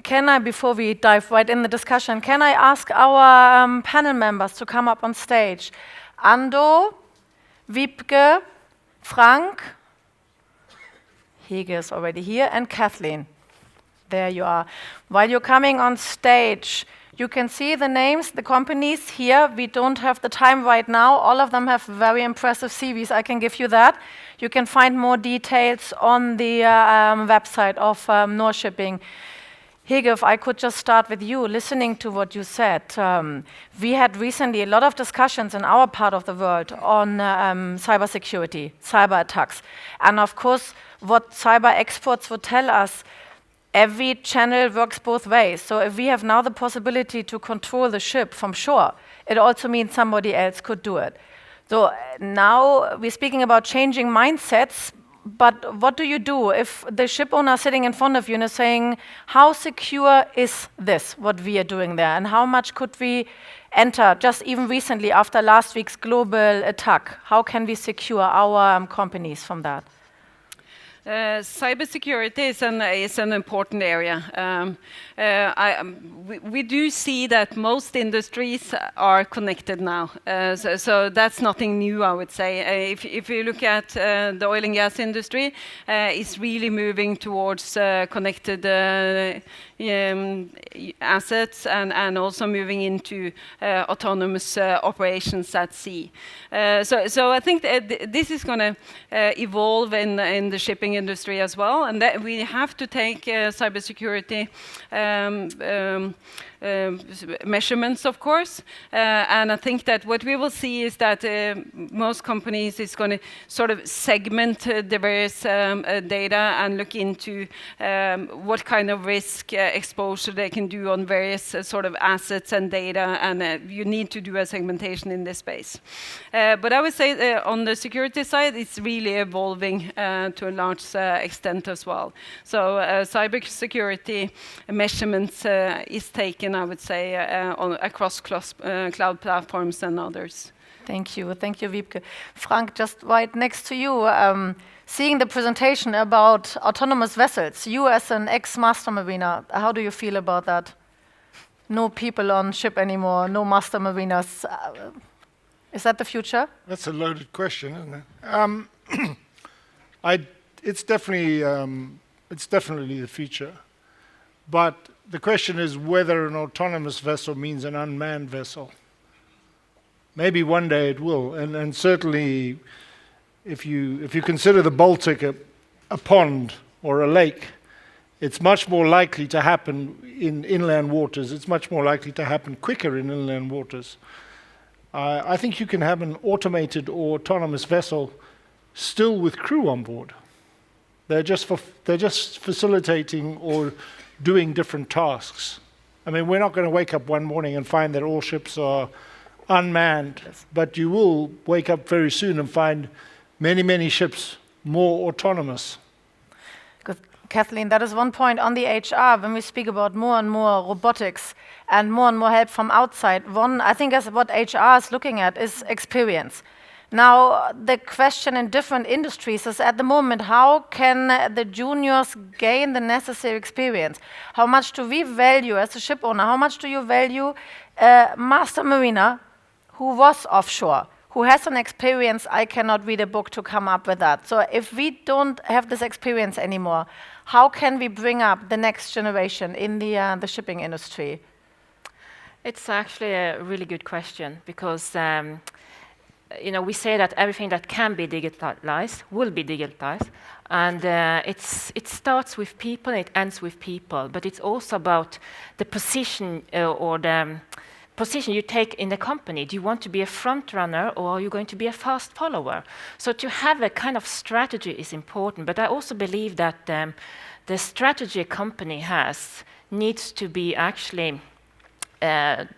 Can I, before we dive right in the discussion, can I ask our panel members to come up on stage? Ando, WIEBKE, Frank, HEGE is already here, and Kathleen. There you are. While you're coming on stage, you can see the names, the companies here. We don't have the time right now. All of them have very impressive CVs, I can give you that. You can find more details on the website of Norshipping. Hege, if I could just start with you, listening to what you said. We had recently a lot of discussions in our part of the world on cybersecurity, cyber attacks. And of course, what cyber experts would tell us, every channel works both ways. So if we have now the possibility to control the ship from shore, it also means somebody else could do it. So now we're speaking about changing mindsets, but what do you do if the ship owner is sitting in front of you and is saying, how secure is this, what we are doing there? And how much could we enter, just even recently after last week's global attack? How can we secure our companies from that? Cybersecurity is an important area. We do see that most industries are connected now, so that's nothing new, I would say. If you look at the oil and gas industry, it's really moving towards connected assets and also moving into autonomous operations at sea. So I think that this is going to evolve in the shipping industry as well, and that we have to take cybersecurity measurements, of course, and I think that what we will see is that most companies is going to sort of segment the various data and look into what kind of risk exposure they can do on various sort of assets and data, and you need to do a segmentation in this space. But I would say on the security side, it's really evolving to a large extent as well. So cybersecurity measurements is taken, I would say, across cloud platforms and others. Thank you, WIEBKE. Frank, just right next to you, seeing the presentation about autonomous vessels, you as an ex-master mariner, how do you feel about that? No people on ship anymore, no master mariners. Is that the future? That's a loaded question, isn't it? It's definitely the future, but the question is whether an autonomous vessel means an unmanned vessel. Maybe one day it will, and certainly if you consider the Baltic a pond or a lake, it's much more likely to happen in inland waters. It's much more likely to happen quicker in inland waters. I think you can have an automated or autonomous vessel still with crew on board. They're just facilitating or doing different tasks. I mean, we're not going to wake up one morning and find that all ships are unmanned, but you will wake up very soon and find many, many ships more autonomous. Kathleen, that is one point on the HR when we speak about more and more robotics and more help from outside. One, I think, as what HR is looking at is experience. Now, the question in different industries is at the moment, how can the juniors gain the necessary experience? How much do we value as a ship owner? How much do you value a master mariner who was offshore, who has an experience? I cannot read a book to come up with that. So if we don't have this experience anymore, how can we bring up the next generation in the shipping industry? It's actually a really good question because we say that everything that can be digitalized will be digitalized, and it starts with people and it ends with people, but it's also about the position or the position you take in the company. Do you want to be a front runner or are you going to be a fast follower? So to have a kind of strategy is important, but I also believe that the strategy a company has needs to be actually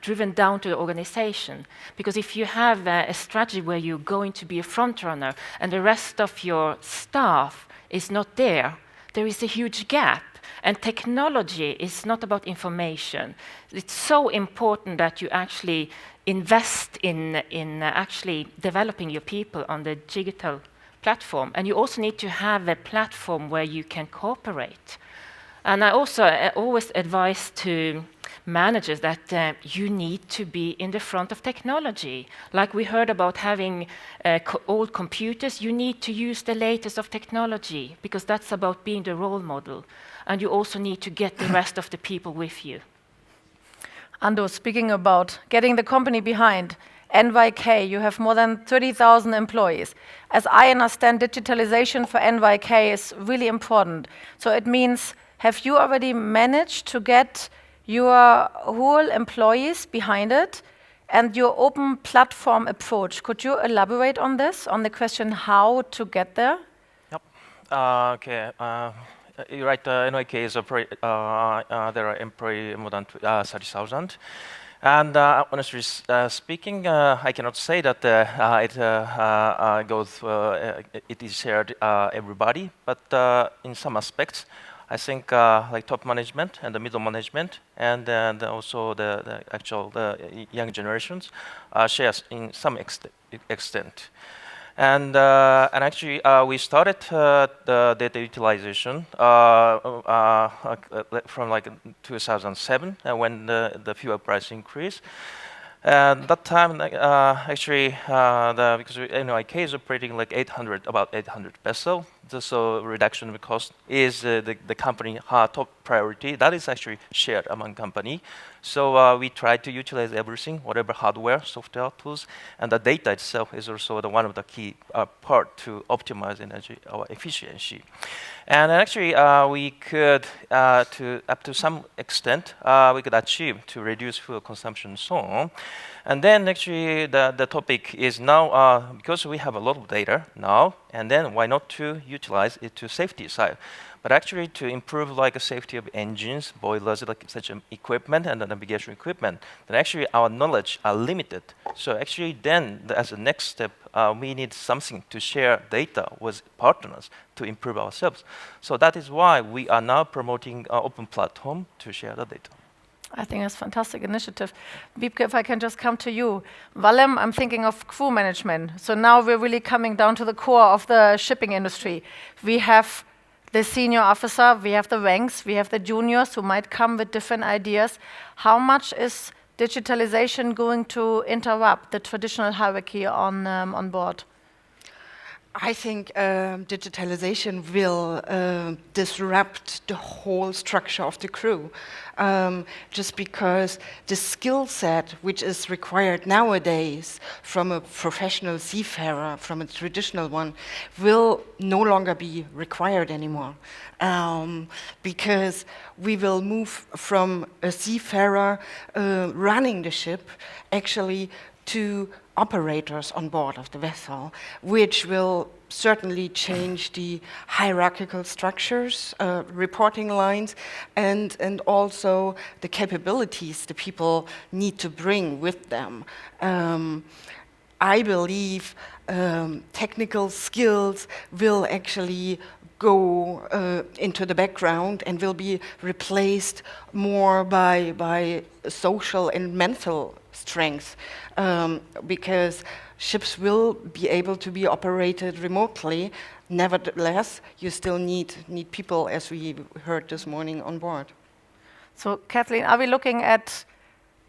driven down to the organization. Because if you have a strategy where you're going to be a front runner and the rest of your staff is not there, there is a huge gap. And technology is not about information. It's so important that you actually invest in actually developing your people on the digital platform. And you also need to have a platform where you can cooperate. And I also always advise to managers that you need to be in the front of technology. Like we heard about having old computers, you need to use the latest of technology, because that's about being the role model. And you also need to get the rest of the people with you. Ando, speaking about getting the company behind, NYK, you have more than 30,000 employees. As I understand, digitalization for NYK is really important. So it means, have you already managed to get your whole employees behind it and your open platform approach? Could you elaborate on this, on the question how to get there? Yep. Okay. You're right. NYK is there are employees more than 30,000. And honestly speaking, I cannot say that it is shared everybody, but in some aspects, I think like top management and the middle management, and also the young generations shares in some extent. And actually, we started the data utilization from like 2007, when the fuel price increased. And that time, actually, because NYK is operating like about 800 peso, so reduction of cost is the company top priority. That is actually shared among company. So we try to utilize everything, whatever hardware, software tools, and the data itself is also one of the key part to optimize energy or efficiency. And actually, we could, up to some extent, we could achieve to reduce fuel consumption and so on. And then actually, the topic is now, because we have a lot of data now, and then why not to utilize it to safety side? But actually, to improve like the safety of engines, boilers, like such equipment, and the navigation equipment, then actually our knowledge are limited. So actually, then as a next step, we need something to share data with partners to improve ourselves. So that is why we are now promoting an open platform to share the data. I think that's a fantastic initiative. WIEBKE, if I can just come to you. Wallem, I'm thinking of crew management. So now we're really coming down to the core of the shipping industry. We have the senior officer, we have the ranks, we have the juniors who might come with different ideas. How much is digitalization going to interrupt the traditional hierarchy on board? I think digitalization will disrupt the whole structure of the crew, just because the skill set which is required nowadays from a professional seafarer, from a traditional one, will no longer be required anymore. Because we will move from a seafarer running the ship actually to operators on board of the vessel, which will certainly change the hierarchical structures, reporting lines, and also the capabilities the people need to bring with them. I believe technical skills will actually go into the background and will be replaced more by social and mental strength, because ships will be able to be operated remotely. Nevertheless, you still need people, as we heard this morning, on board. So, Kathleen, are we looking at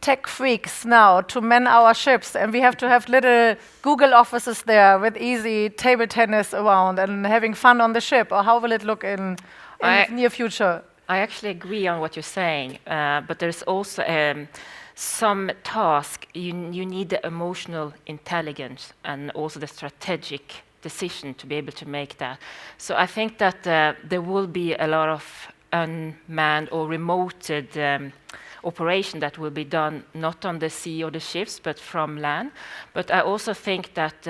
tech freaks now to man our ships, and we have to have little Google offices there with easy table tennis around and having fun on the ship, or how will it look in the near future? I actually agree on what you're saying, but there's also some task you need the emotional intelligence and also the strategic decision to be able to make that. So I think that there will be a lot of unmanned or remoted operation that will be done not on the sea or the ships, but from land. But I also think that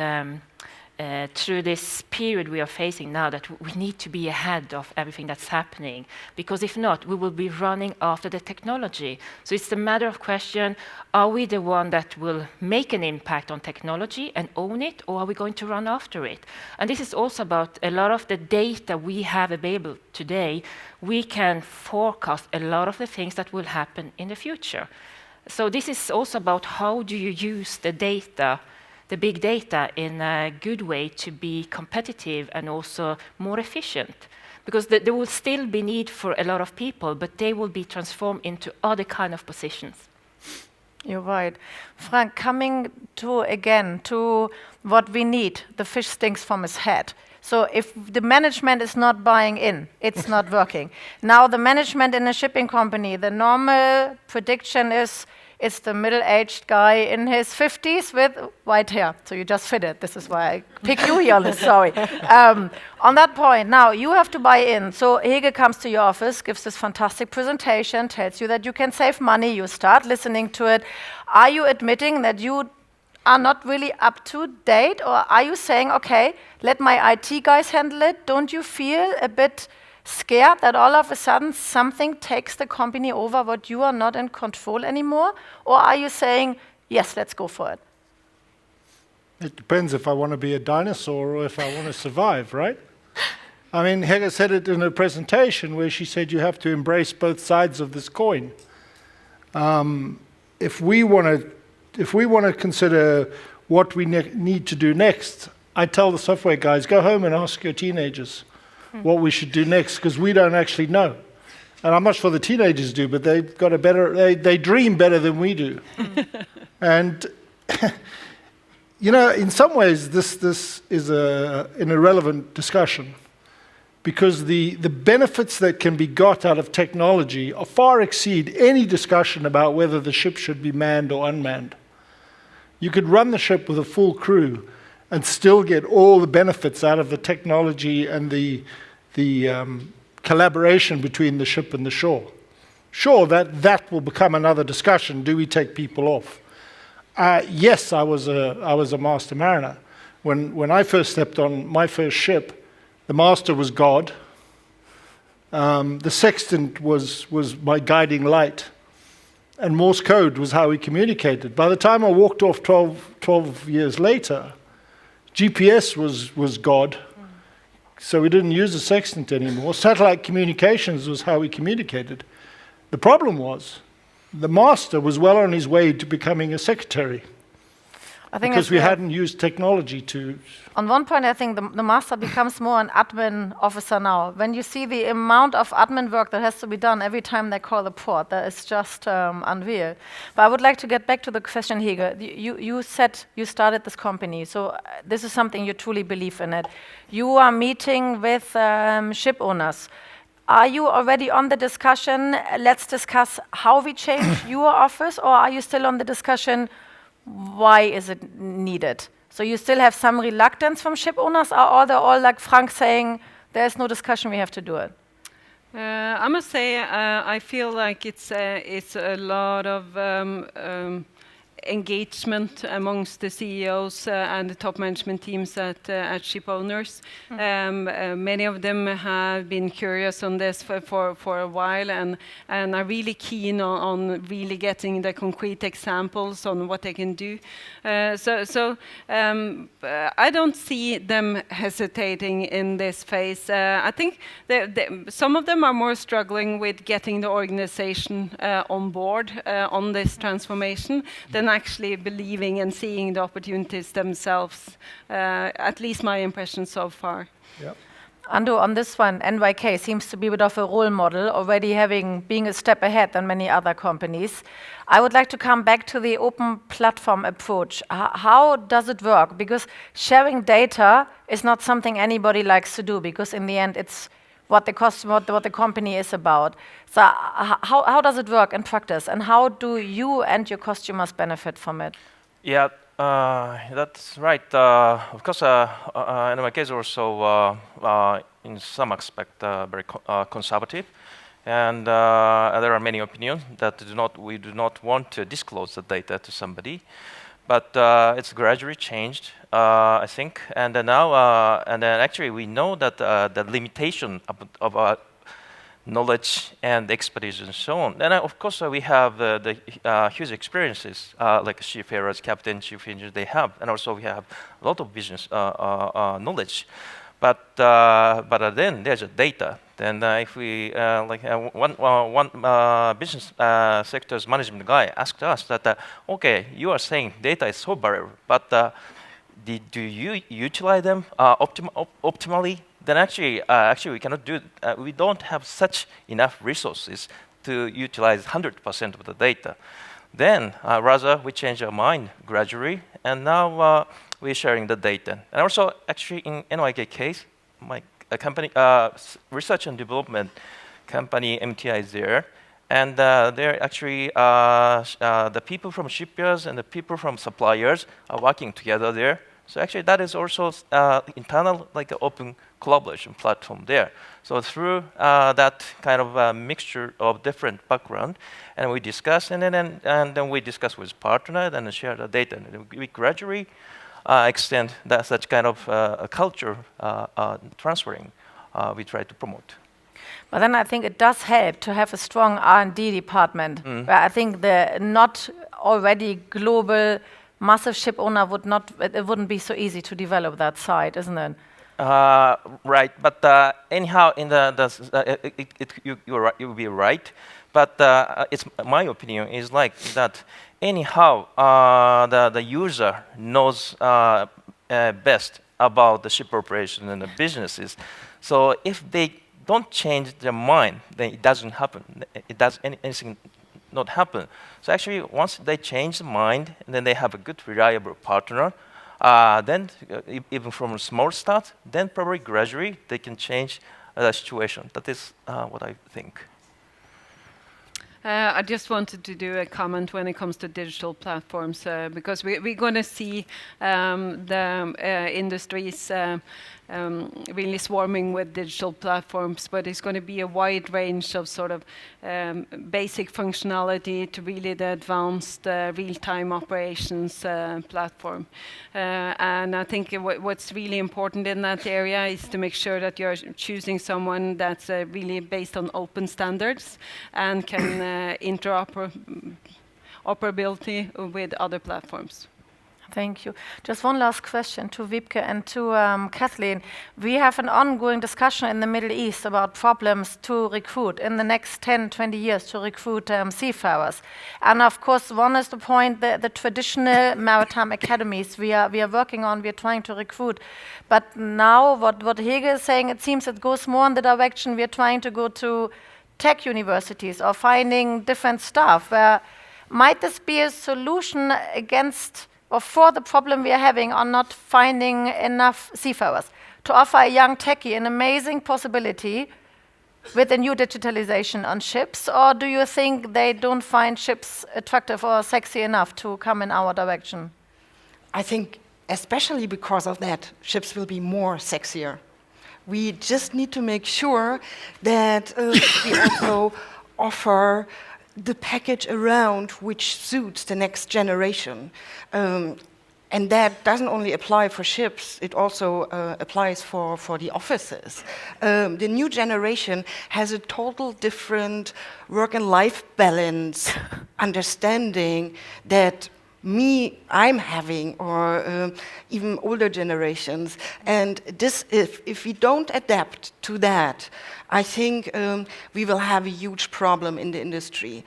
through this period we are facing now, that we need to be ahead of everything that's happening, because if not, we will be running after the technology. So it's a matter of question, are we the one that will make an impact on technology and own it, or are we going to run after it? And this is also about a lot of the data we have available today. We can forecast a lot of the things that will happen in the future. So this is also about how do you use the data, the big data, in a good way to be competitive and also more efficient. because there will still be need for a lot of people, but they will be transformed into other kind of positions. You're right. Frank, coming again to what we need, the fish stinks from his head. So if the management is not buying in, it's not working. Now the management in a shipping company, the normal prediction is it's the middle-aged guy in his 50s with white hair. So you just fit it. This is why I pick you here on this story. On that point, now you have to buy in. So HEGE comes to your office, gives this fantastic presentation, tells you that you can save money. You start listening to it. Are you admitting that you are not really up to date? Or are you saying, okay, let my IT guys handle it? Don't you feel a bit scared that all of a sudden something takes the company over what you are not in control anymore? Or are you saying, yes, let's go for it? It depends if I want to be a dinosaur or if I want to survive, right? I mean, Hege said it in her presentation where she said you have to embrace both sides of this coin. If we want to consider what we need to do next, I tell the software guys, go home and ask your teenagers what we should do next, because we don't actually know. And I'm not sure the teenagers do, but they've got they dream better than we do. And, you know, in some ways, this is an irrelevant discussion, because the benefits that can be got out of technology far exceed any discussion about whether the ship should be manned or unmanned. You could run the ship with a full crew and still get all the benefits out of the technology and the collaboration between the ship and the shore. Sure, that will become another discussion. Do we take people off? Yes, I was a master mariner. When I first stepped on my first ship, the master was God. The sextant was my guiding light. And Morse code was how we communicated. By the time I walked off 12 years later, GPS was God. So we didn't use a sextant anymore. Satellite communications was how we communicated. The problem was the master was well on his way to becoming a secretary, because we hadn't used technology to... On one point, I think the master becomes more an admin officer now. When you see the amount of admin work that has to be done every time they call the port, that is just unreal. But I would like to get back to the question, Hege. You said you started this company, so this is something you truly believe in it. You are meeting with ship owners. Are you already on the discussion, let's discuss how we change your office, or are you still on the discussion, why is it needed? So you still have some reluctance from ship owners, or are they all like Frank saying, there's no discussion, we have to do it? I must say, I feel like it's a lot of engagement amongst the CEOs and the top management teams at ship owners. Many of them have been curious on this for a while and are really keen on really getting the concrete examples on what they can do. So I don't see them hesitating in this phase. I think some of them are more struggling with getting the organization on board on this transformation than actually believing and seeing the opportunities themselves. At least my impression so far. Yep. Ando, on this one, NYK seems to be a bit of a role model, already being a step ahead than many other companies. I would like to come back to the open platform approach. How does it work? Because sharing data is not something anybody likes to do, because in the end it's what the customer, what the company is about. So how does it work in practice, and how do you and your customers benefit from it? Yeah, that's right. Of course, in my case also, in some aspect, very conservative. And there are many opinions that we do not want to disclose the data to somebody. But it's gradually changed, I think. And then now, and then actually we know that the limitation of knowledge and expertise and so on. Then of course we have the huge experiences like seafarers, captain, chief engineers they have, and also we have a lot of business knowledge. But then there's a data. Then if we one business sector's management guy asked us that, okay, you are saying data is so valuable, but do you utilize them optimally? then actually we cannot do. We don't have such enough resources to utilize 100% of the data. Then rather we change our mind gradually, and now we're sharing the data. And also, actually, in NYK case, my company, research and development company MTI is there, and they're actually the people from shipyards and the people from suppliers are working together there. So actually, that is also internal, like an open collaboration platform there. So through that kind of mixture of different background, and we discuss, and then we discuss with partner, and share the data. And we gradually extend that such kind of a culture transferring. We try to promote. But then I think it does help to have a strong R&D department, where I think the not already global massive ship owner it wouldn't be so easy to develop that side, isn't it? Right, but anyhow, in you'll be right. But it's my opinion is like that. Anyhow, the user knows best about the ship operation and the businesses. So if they don't change their mind, then it doesn't happen. It does anything not happen. So actually, once they change the mind, and then they have a good, reliable partner, then even from a small start, then probably gradually they can change the situation. That is what I think. I just wanted to do a comment when it comes to digital platforms, because we're going to see the industries really swarming with digital platforms, but it's going to be a wide range of sort of basic functionality to really the advanced real-time operations platform. And I think what's really important in that area is to make sure that you're choosing someone that's really based on open standards and can interoperability with other platforms. Thank you. Just one last question to WIEBKE and to Kathleen. We have an ongoing discussion in the Middle East about problems to recruit in the next 10, 20 years to recruit seafarers. And of course, one is the point that the traditional maritime academies we are working on, we are trying to recruit. But now what HEGE is saying, it seems it goes more in the direction we are trying to go to tech universities or finding different staff. Where might this be a solution against or for the problem we are having on not finding enough seafarers, to offer a young techie an amazing possibility with the new digitalization on ships? Or do you think they don't find ships attractive or sexy enough to come in our direction? I think especially because of that, ships will be more sexier. We just need to make sure that we also offer the package around which suits the next generation. And that doesn't only apply for ships, it also applies for the offices. The new generation has a total different work and life balance understanding that I'm having, or even older generations. And this, if we don't adapt to that, I think we will have a huge problem in the industry.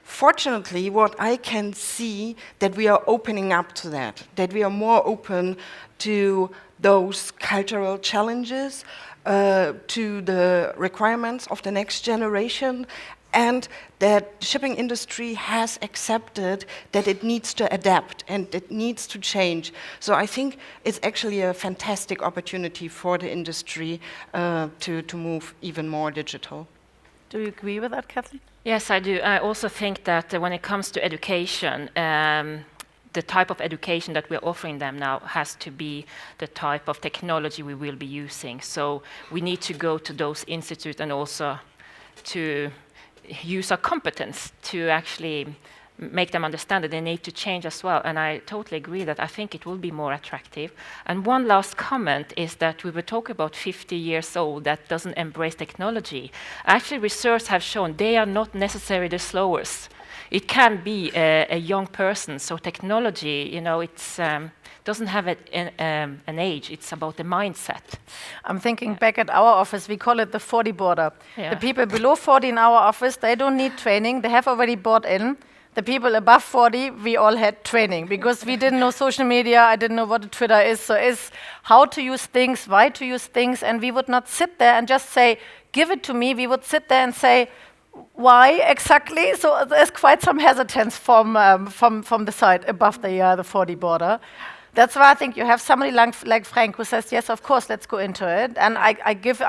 Fortunately, what I can see that we are opening up to that we are more open to those cultural challenges, to the requirements of the next generation, and that the shipping industry has accepted that it needs to adapt and it needs to change. So I think it's actually a fantastic opportunity for the industry to move even more digital. Do you agree with that, Kathleen? Yes, I do. I also think that when it comes to education, the type of education that we're offering them now has to be the type of technology we will be using. So we need to go to those institutes and also to use our competence to actually make them understand that they need to change as well. And I totally agree that I think it will be more attractive. And one last comment is that we were talking about 50 years old that doesn't embrace technology. Actually, research have shown they are not necessarily the slowest. It can be a young person, so technology, you know, it's doesn't have an age, it's about the mindset. I'm thinking back at our office, we call it the 40 border. Yeah. The people below 40 in our office, they don't need training, they have already bought in. The people above 40, we all had training because we didn't know social media. I didn't know what a Twitter is. So it's how to use things, why to use things. And we would not sit there and just say, give it to me. We would sit there and say, why exactly? So there's quite some hesitance from the side above the 40 border. That's why I think you have somebody like Frank who says, yes, of course, let's go into it. And I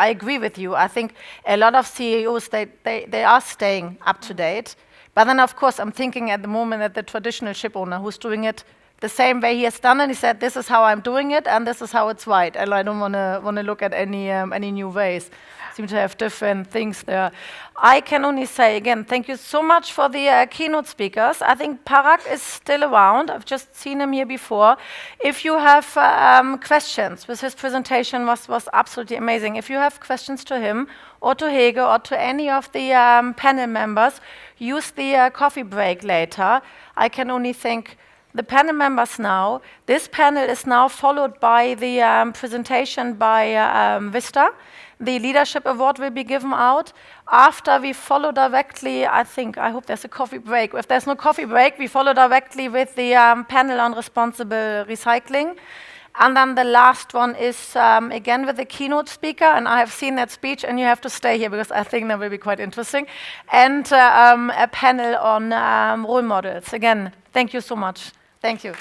agree with you. I think a lot of CEOs, they are staying up to date. But then, of course, I'm thinking at the moment at the traditional ship owner who's doing it the same way he has done it. He said, this is how I'm doing it, and this is how it's right. And I don't want to look at any new ways. Seem to have different things there. I can only say, again, thank you so much for the keynote speakers. I think Parag is still around. I've just seen him here before. If you have questions, with his presentation was absolutely amazing. If you have questions to him or to Hege or to any of the panel members, use the coffee break later. I can only thank the panel members now. This panel is now followed by the presentation by Vista. The Leadership Award will be given out. After we follow directly, I hope there's a coffee break. If there's no coffee break, we follow directly with the panel on responsible recycling. And then the last one is, again, with the keynote speaker. And I have seen that speech, and you have to stay here because I think that will be quite interesting. And a panel on role models. Again, thank you so much. Thank you.